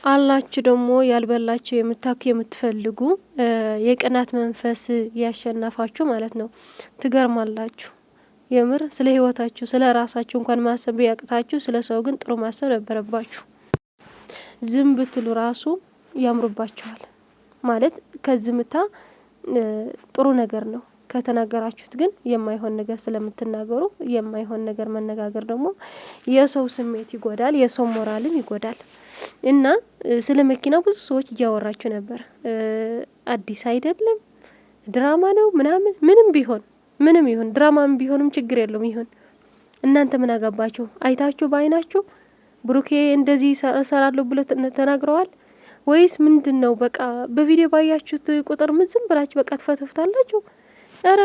አላችሁ ደግሞ ያልበላችሁ የምታኩ የምትፈልጉ የቅናት መንፈስ ያሸነፋችሁ ማለት ነው። ትገርማላችሁ። የምር ስለ ህይወታችሁ ስለ ራሳችሁ እንኳን ማሰብ ያቅታችሁ ስለ ሰው ግን ጥሩ ማሰብ ነበረባችሁ። ዝም ብትሉ ራሱ ያምሩባችኋል ማለት ከዝምታ ጥሩ ነገር ነው። ከተናገራችሁት ግን የማይሆን ነገር ስለምትናገሩ የማይሆን ነገር መነጋገር ደግሞ የሰው ስሜት ይጎዳል፣ የሰው ሞራልን ይጎዳል። እና ስለ መኪና ብዙ ሰዎች እያወራችሁ ነበር። አዲስ አይደለም ድራማ ነው ምናምን ምንም ይሁን ድራማም ቢሆንም ችግር የለውም ይሁን። እናንተ ምን አገባችሁ? አይታችሁ ባይናችሁ ብሩኬ እንደዚህ እሰራለሁ ብሎ ተናግረዋል ወይስ ምንድነው? በቃ በቪዲዮ ባያችሁት ቁጥር ምን ዝም ብላችሁ በቃ ትፈተፍታላችሁ? ኧረ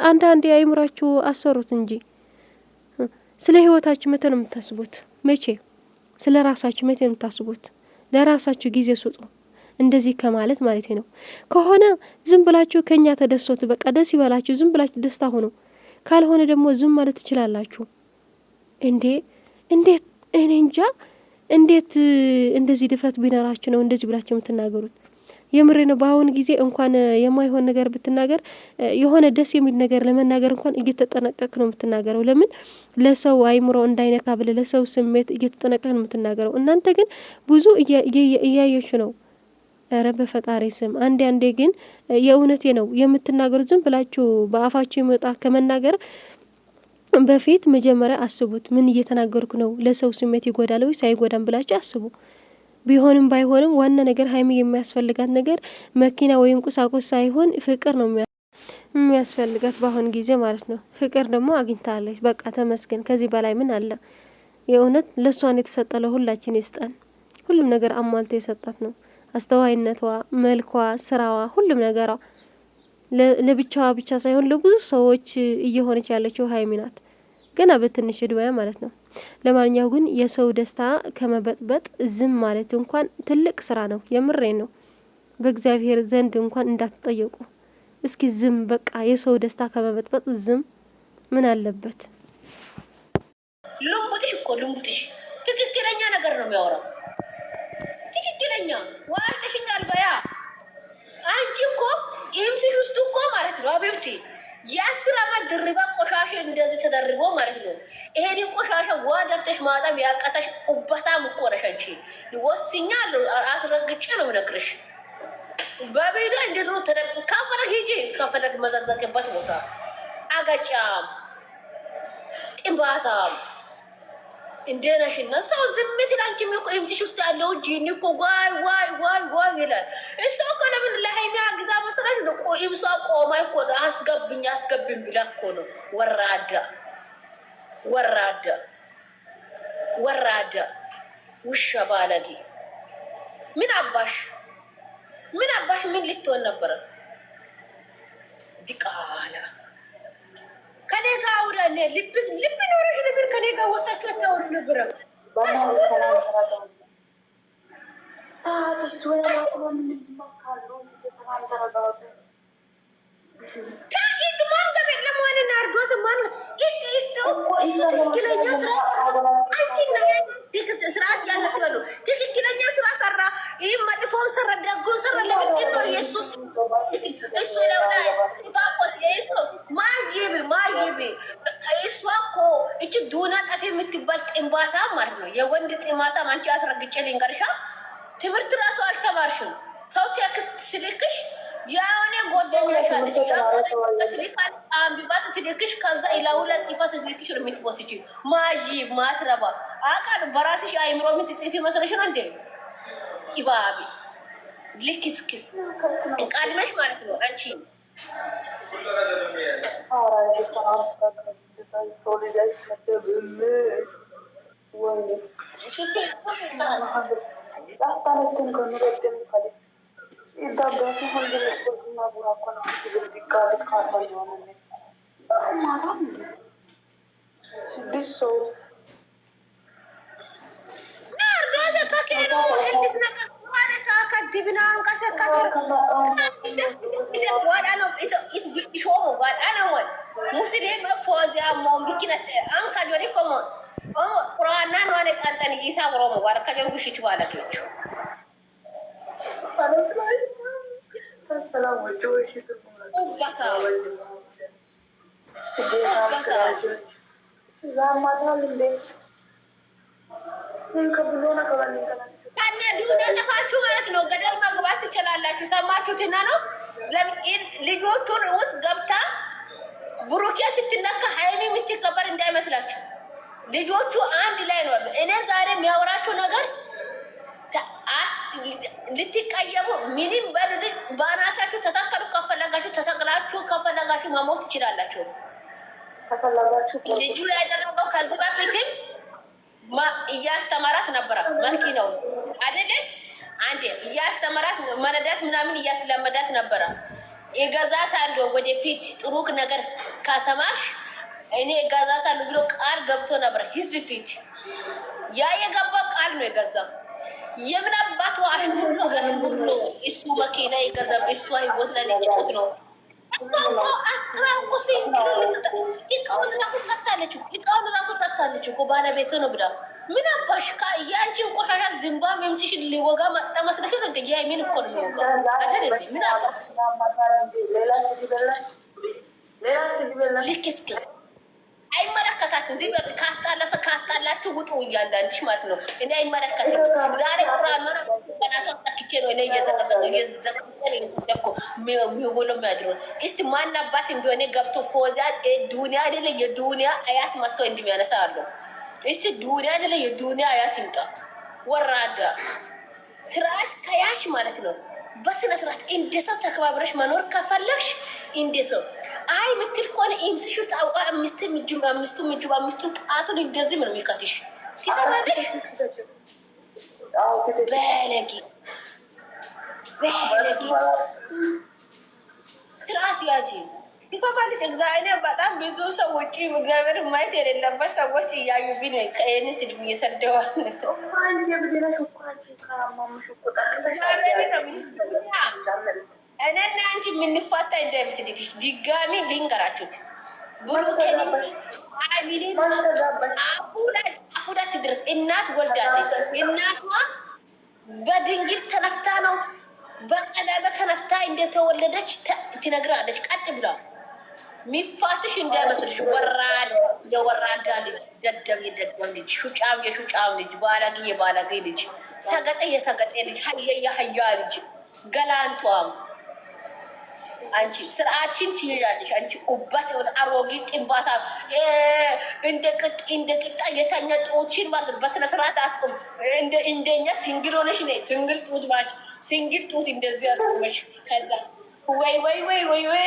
አንዳንዴ አይምራችሁ አሰሩት እንጂ ስለ ህይወታችሁ መቼ ነው የምታስቡት? መቼ ስለ ራሳችሁ መቼ ነው የምታስቡት? ለራሳችሁ ጊዜ ስጡ። እንደዚህ ከማለት ማለት ነው። ከሆነ ዝም ብላችሁ ከኛ ተደሰቱ፣ በቃ ደስ ይበላችሁ፣ ዝም ብላችሁ ደስታ ሆኖ ካልሆነ ደግሞ ዝም ማለት ትችላላችሁ። እንዴት እኔ እንጃ እንዴት እንደዚህ ድፍረት ቢኖራችሁ ነው እንደዚህ ብላችሁ የምትናገሩት? የምሬ ነው። በአሁን ጊዜ እንኳን የማይሆን ነገር ብትናገር የሆነ ደስ የሚል ነገር ለመናገር እንኳን እየተጠነቀቅ ነው የምትናገረው። ለምን ለሰው አይምሮ እንዳይነካ ብለ ለሰው ስሜት እየተጠነቀቅ ነው የምትናገረው። እናንተ ግን ብዙ እያየች ነው። ኧረ በፈጣሪ ስም አንዴ ግን የእውነቴ ነው የምትናገሩት። ዝም ብላችሁ በአፋችሁ የሚወጣ ከመናገር በፊት መጀመሪያ አስቡት። ምን እየተናገርኩ ነው? ለሰው ስሜት ይጎዳል ወይስ አይጎዳም ብላችሁ አስቡ። ቢሆንም ባይሆንም ዋና ነገር ሀይሚ የሚያስፈልጋት ነገር መኪና ወይም ቁሳቁስ ሳይሆን ፍቅር ነው የሚያስፈልጋት በአሁን ጊዜ ማለት ነው። ፍቅር ደግሞ አግኝታለች። በቃ ተመስገን። ከዚህ በላይ ምን አለ? የእውነት ለሷን የተሰጠ ለሁላችን ይስጠን። ሁሉም ነገር አሟልቶ የሰጣት ነው። አስተዋይነቷ፣ መልኳ፣ ስራዋ፣ ሁሉም ነገሯ ለብቻዋ ብቻ ሳይሆን ለብዙ ሰዎች እየሆነች ያለችው ሀይሚ ናት። ገና በትንሽ እድሜዋ ማለት ነው። ለማንኛው ግን የሰው ደስታ ከመበጥበጥ ዝም ማለት እንኳን ትልቅ ስራ ነው። የምሬን ነው። በእግዚአብሔር ዘንድ እንኳን እንዳትጠየቁ። እስኪ ዝም በቃ የሰው ደስታ ከመበጥበጥ ዝም ምን አለበት? ልምቡጥሽ ትክክለኛ ነገር ነው የሚያወራው። ትክክለኛ ዋሽተሽኛል በያ አንቺ እኮ ኢምሲሽ ውስጥ እኮ ማለት ነው አቤብቲ የአስር አመት ድርባ ቆሻሻ እንደዚህ ተደርቦ ማለት ነው። ይሄን ቆሻሻ ወደፍተሽ ማጣም ያቀታሽ ኡባታም እኮ ነሽ አንቺ። ወስኛለሁ አስረግጬ ነው የምነግርሽ። በቤዳ እንደድሮ ካፈለክ ሂጂ፣ ካፈለክ መዘግዘግበት ቦታ አጋጫም ጥንባታም እንደነሽ ነሳው ዝም ሲል አንቺ ምን እኮ ኢምሲሽ ውስጥ ያለው ጂኒ እኮ ዋይ ይላል። እሱ እኮ ለምን ለሃይሚ አግዛ መሰለሽ ነው ኢምሷ ቆማ እኮ አስገብኝ ብላ እኮ ነው። ወራዳ ውሻ ባለጌ። ምን አባሽ ምን ልትሆን ነበረ? ዲቃላ ከኔ ጋር አውራኔ ልብ ኖረሽ ነበር። ከኔ ጋር ወጣችሁ አታውሩ ነበር። ትክክለኛ ስራ ሰራ። ይህ መጥፎን ሰራ፣ ደጉን ሰራ። ለምንድን ነው ኢየሱስ እሱ ማይቢ እሷ እኮ እቺ ዱና ጠፊ የምትባል ጥንባታ ማለት ነው። የወንድ ጥማታ አንቺ አስረግጬ ልንገርሻ። ትምህርት ራሱ አልተማርሽም። ሰው ተክት ስልክሽ ያኔ ጎደኛሽ አለሽ ትልካል አንቢባስ ትልክሽ ከዛ ኢላውላ ጽፋ ትልክሽ ነው የምትወስጂ። ማትረባ አቃል በራስሽ አይምሮ የምትጽፊ መስለሽ ነው እንዴ? ኢባቢ ልክስክስ ቃልመሽ ማለት ነው አንቺ ሙስሊም ፎዚያ ሞምኪነ አንካ ጆሪ ኮሞ ቁርአናን ዋነ ጣንጠን ይሳ ኦሮሞ ባረከ ጀንጉሽ ይችላልችሁ ከነ ዱነ ጠፋችሁ ማለት ነው። ገደል መግባት ትችላላችሁ። ሰማችሁትና ነው ልጆቹን ውስጥ ገብታ ብሩኬ ስትነካ ሀይሚ የምትከበር እንዳይመስላችሁ። ልጆቹ አንድ ላይ ነው። እኔ ዛሬ የሚያወራችሁ ነገር ልትቀየሙ ምንም በአናታችሁ ተተከሉ። ከፈለጋችሁ ተሰቅላችሁ፣ ከፈለጋችሁ መሞት ትችላላችሁ። ልጁ ያደረገው ከዚህ በፊትም እያስተማራት ነበረ። መኪ ነው አይደለ? አንዴ እያስተማራት መረዳት ምናምን እያስለመዳት ነበረ። እገዛታለሁ ወደፊት ጥሩ ነገር ከተማሽ እኔ እገዛታለሁ ብሎ ቃል ገብቶ ነበር። ህዝብ ፊት ያ የገባው ቃል ነው የገዛው። የምን አባቱ አሽሙር ነው? አሽሙር ነው። እሱ መኪና ይገዛም፣ እሷ ህይወት ላይ ልጭቁት ነው። እቃውን ራሱ ሰጥታለች እኮ ባለቤቱ ነው ብላ ምን አባሽ የአንቺን ቆሻሻ ዝምባ መምስሽ ሊወጋ መጣ መስለሽ ነው እንዴ? የምን እኮ ነው የሚወጋ አይደል እንዴ? ምን አባሽ ልክስክስ አይመለከታትም። እዚህ ካስጣላችሁ ውጡ እያንዳንድሽ ማለት ነው። እኔ አይመለከትም። ዛሬ ቁርአን ነው በናታ ተክቼ ነው እኔ እየዘቀዘቀ የሚውሎ የሚያድረው። እስቲ ማን አባት እንደሆነ ገብቶ ፎዛ ዱኒያ አይደለ የዱኒያ አያት መጥቶ እንደሚያነሳ አለው። እስቲ ዱኒያ አይደለ የዱኒያ አያት ይምጣ። ወራዳ ስርዓት ከያሽ ማለት ነው። በስነ ስርዓት እንደ ሰው ተከባብረሽ መኖር ከፈለግሽ እንደ ሰው አይ ምትል ከሆነ ኢምስሽ ውስጥ አምስቱን ጣቱን እንደዚህ ነው የሚከትሽ። ትሰማለሽ? በለጊ ስርዓት ያጂ ትሰማለሽ? እግዚአብሔር በጣም ብዙ ሰዎች እግዚአብሔር ማየት የሌለበት ሰዎች እያዩብኝ ነው። ከእኔ ስድብ እየሰደዋል። እኔና አንቺ የምንፋታ እንዳይመስልሽ። ድጋሚ ልንገራችሁት ብሩኬን ፋሚሊን ጫፉዳት ድረስ እናት ወልዳለች። እናቷ በድንግል ተነፍታ ነው በቀዳዳ ተነፍታ እንደተወለደች ትነግራለች። ቀጥ ብላ ሚፋትሽ እንዳይመስልሽ። ወራድ የወራዳ ልጅ፣ ደደብ የደደብ ልጅ፣ ሹጫም የሹጫም ልጅ፣ ባለጌ የባለጌ ልጅ፣ ሰገጤ የሰገጤ ልጅ፣ ሀየ የሀያ ልጅ ገላንቷም አንቺ ስርዓትሽን ትይዣለሽ። አንቺ ኡባት አሮጊት ጥንባታ እንደ ቅጣ የተኛ ጡትሽን ማለት ነው። በስነ ስርዓት አስቁም። እንደኛ ሲንግል ሆነሽ ነይ። ሲንግል ጡት ማለት ሲንግል ጡት እንደዚህ አስቁመሽ ከዛ ወይ ወይ ወይ ወይ ወይ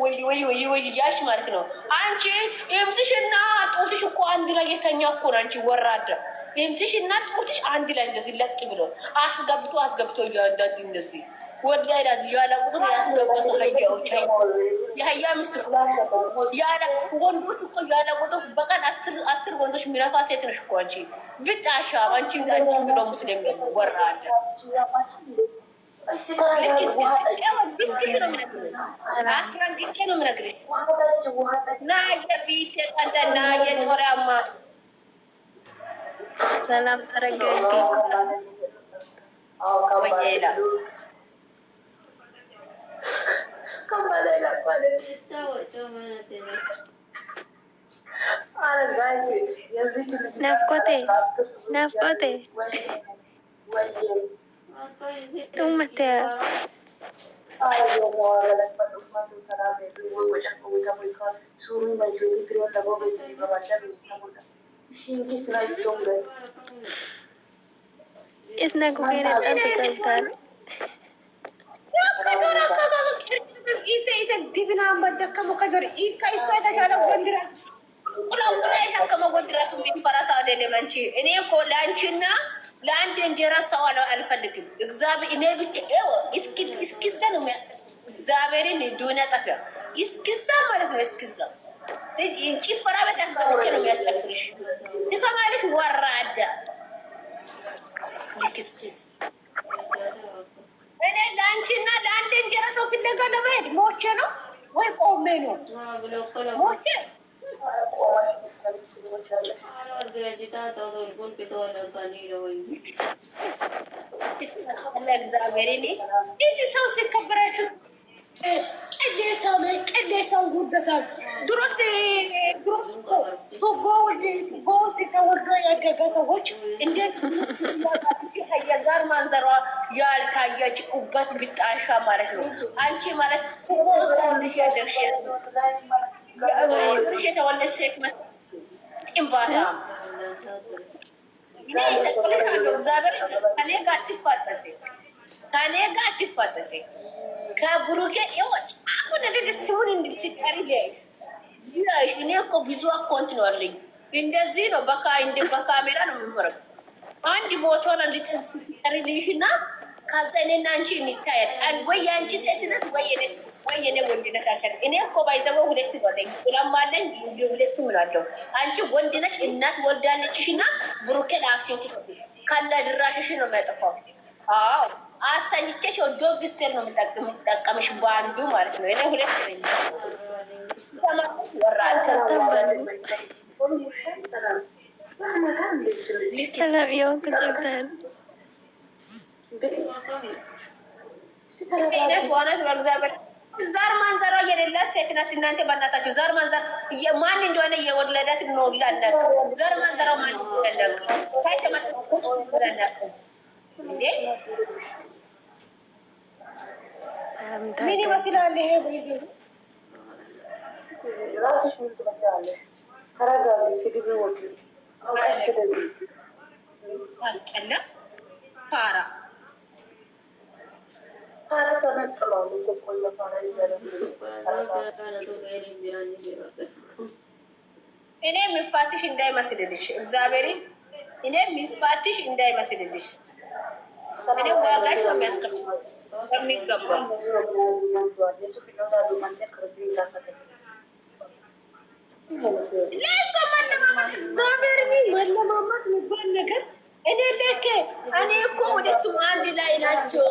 ወይ ወይ ወይ ወይ እያልሽ ማለት ነው። አንቺ እምዝሽና ጡትሽ እኮ አንድ ላይ የተኛ እኮ ነው። አንቺ ወራዳ እምዝሽና ጡትሽ አንድ ላይ እንደዚህ ለጥ ብሎ አስገብቶ እያንዳንድ እንደዚህ ወድ ላይ ዳዝ ያለ ቁጥር ያስገበሰ ሀያዎች የሀያ ምስት ያለ ወንዶች እኮ ያለ ቁጥር በቀን 10 ወንዶች የሚለፋ ሴት ነሽ እኮ አንቺ ብጣሻ። አንቺ ብሎ ሙስሊም ወራዳ አስረግጬ ነው የምነግርሽ። ና የፊት ቀንተና የጦሪያማ ሰላም ተረጋጊ ቆየ ይላል። ናፍቆቴ ጡመቴ इसने को कह रहा था चलता ኢሰ ዲብና በደከሙ ከጆር ኢካ ኢሷ የተሻለ ወንድራስ ቁላቁላ የሸከመ ወንድራስ የሚፈራሳ አይደለም። አንቺ እኔ እኮ ለአንቺና ለአንድ እንጀራ ሰው አልፈልግም። እግዚአብሔር እኔ ብቻ እስኪዛ ነው የሚያስብ እግዚአብሔርን ዱነ ጠፊያ እስኪዛ ማለት ነው። እስኪዛ ጭፈራ ቤት አስገብቼ ነው የሚያስጨፍርሽ። ትሰማለሽ? ወራዳ ልክስኪስ እኔ ለአንቺና ለአንድ እንጀራ ሰው ፍለጋ ለመሄድ ሞቼ ነው ወይ ቆሜ ነው ሞቼ እግዚአብሔር እዚህ ሰው ሲከበራችሁ ቅሌታም ጉደታም ድሮስ ቱቦ ውስጥ ተወርዶ ያደገ ሰዎች እንዴት የጋር ማንዘሯ ያልታየች ቁበት ብጣሻ ማለት ነው። አንቺ ማለት ቱቦ ውስጥ ተወልደሽ ያደግሽ ብርሽ የተወለድሽ ሴት ጥንባታ እኔ ይሰቅልሻለሁ። እግዚአብሔር ከኔ ጋር አትፋጠጥ፣ ከኔ ጋር አትፋጠጥ። ከብሩኬ ይወጭ አሁን ስሙን እንድትጠሪ ሊያይሽ እኔ እኮ ብዙ አካውንት ነው አለኝ። እንደዚህ ነው በካሜራ ነው የሚመረው። አንድ ቦታውን እንድትል ስትጠሪልሽ እና ከዛ እኔና አንቺ እንታያለን። ወይ የአንቺ ሴትነት ወይ የኔ ወንድነት አከል እኔ እኮ ባይዘው ሁለት ወደኝ ቁላማለኝ ሁለቱ ምናለው አንቺ ወንድነሽ እናት ወልዳለችሽ እና ብሩኬ ላክሽን ካለ ድራሽሽ ነው የሚያጠፋው። አዎ አስተኝቼሽ ጆግ ስቴል ነው የምጠቀምሽ በአንዱ ማለት ነው። እኔ ሁለት ነኝ። ዋነት በእግዚአብሔር ዛር ማንዘሯ የሌላት ሴት ናት። እናንተ በእናታችሁ ዛር ማንዘር ማን እንደሆነ የወለዳት ነው ላናቅ። ዛር ማንዘሯ ማን እንደለቅ ታይተመጥቁት ላናቅ እንዴ ምን ይመስላል ይሄ? በዚህ ራስሽ ምን ትመስላለሽ? ተረጋጊ። ሲዲቢ ወቂ አስጠላ ፋራ ሰነጥሏል። ቆየ ፋራ እኔ የሚፋትሽ እንዳይመስልልሽ እግዚአብሔርን እኔ የሚፋትሽ እንዳይመስልልሽ። እኔ ዋጋሽ ነው የሚያስከፍለው በሚገባ ለሰማለማት እግዚአብሔር መለማማት የሚባል ነገር እኔ ለከ እኔ እኮ ሁለቱም አንድ ላይ ናቸው፣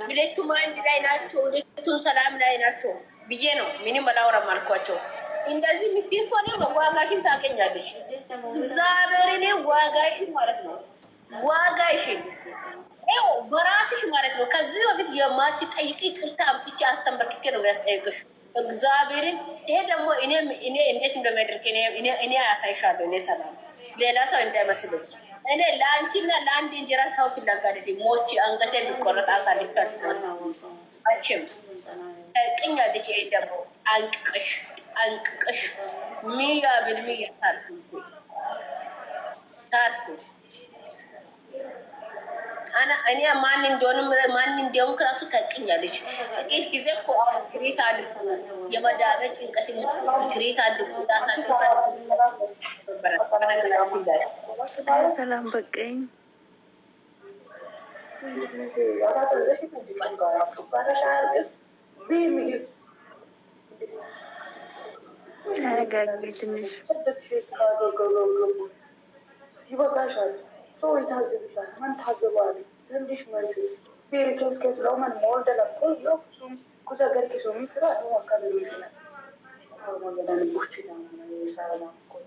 ሁለቱም አንድ ላይ ናቸው፣ ሁለቱም ሰላም ላይ ናቸው ብዬ ነው ምንም አላወራም አልኳቸው። እንደዚህ የምትይ ከሆነ ዋጋሽን ታገኛለሽ። እግዚአብሔር እኔ ዋጋሽን ማለት ነው ዋጋሽን ይኸው በራስሽ ማለት ነው። ከዚህ በፊት የማትጠይቂ ቅርታ አምጥቼ አስተንበርክኬ ነው ያስጠይቅሽ እግዚአብሔርን። ይሄ ደግሞ እኔ እንዴት እንደሚያደርግ እኔ ያሳይሻለሁ። እኔ ሰላም ሌላ ሰው እንዳይመስልሽ። እኔ ለአንቺና ለአንድ እንጀራ ሰው ፍላጋ ሞች አንገቴ ቢቆረጥ አሳልፍ ያስችም ቅኛለች። ይሄ ደግሞ አንቅቅሽ ሚያ ብልሚያ ታርፉ እኔ ማን እንደሆንም ክራሱ ታውቂኛለሽ። ጥቂት ጊዜ እኮ ትሪት አድርጉ የመዳበ ጭንቀት ትሪት አድርጉ ራሳችሁ ሰላም በቀኝ ተረጋጊ ትንሽ ይበቃሻል። ሰው ይታዘብሻል። ማን ታዘባል? ትንሽ ማለት ቤሪቶስ ከስለው ማን ሞልደ ለቆ ይወክሱም ኩሰገር ከሶሚ ፍራ ነው አካባቢ ይችላል። አሁን ወደና ንቡች ነው የሳራማ ኮ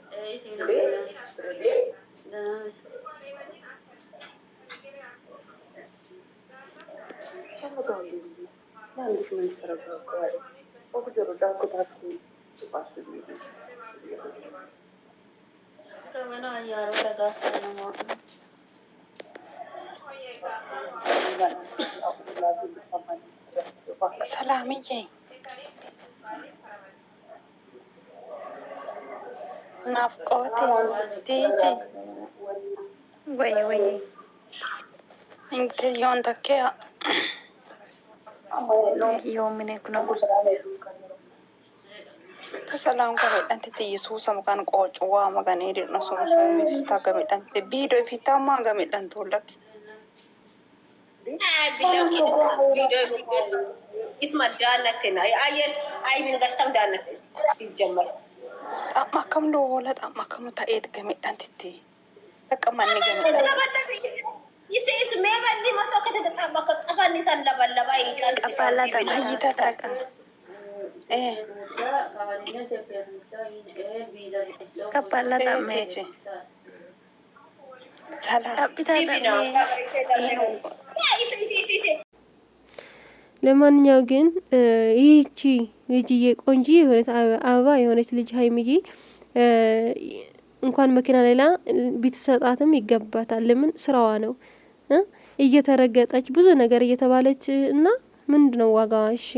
አንዲሽ ምን ተረጋጋው ሰው ጆሮ ዳኩ ታክሲ ባስ ነው ከመና ያሮ ተጋፍተን ነው ሰላምዬ ናፍቆቴ ቲጂ ወይ እንግዲህ የሆን ተኪያ ምን ነው ከሰላም ጋር አንተ ኢየሱስ አመካን ቆጭዋ መጋኔ ደርኖ ሶምሶ ሚስታ ገመዳን ቢዶ ፊታማ ገመዳን ተወለክ isma daanatena ayen ay min gastam daanat ijammal amma kam do wala amma kam ta ed gamedan titti takamanni gamedan yise isme balli mato kete tabba ko tafani san laballaba yiqal qabala tamayita taka qabala tamme salam ለማንኛው ግን ይህቺ ልጅዬ ቆንጂ የሆነች አበባ የሆነች ልጅ ሀይሚዬ እንኳን መኪና ሌላ ቢትሰጣትም ይገባታል። ለምን ስራዋ ነው እየተረገጠች ብዙ ነገር እየተባለች እና ምንድነው ዋጋዋ? እሺ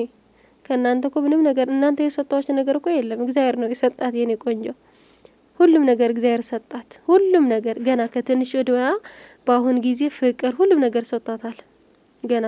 ከእናንተ እኮ ምንም ነገር እናንተ የሰጣችሁ ነገር እኮ የለም። እግዚአብሔር ነው የሰጣት የኔ ቆንጆ። ሁሉም ነገር እግዚአብሔር ሰጣት። ሁሉም ነገር ገና ከትንሽ እድሜዋ በአሁን ጊዜ ፍቅር ሁሉም ነገር ሰጣታል ገና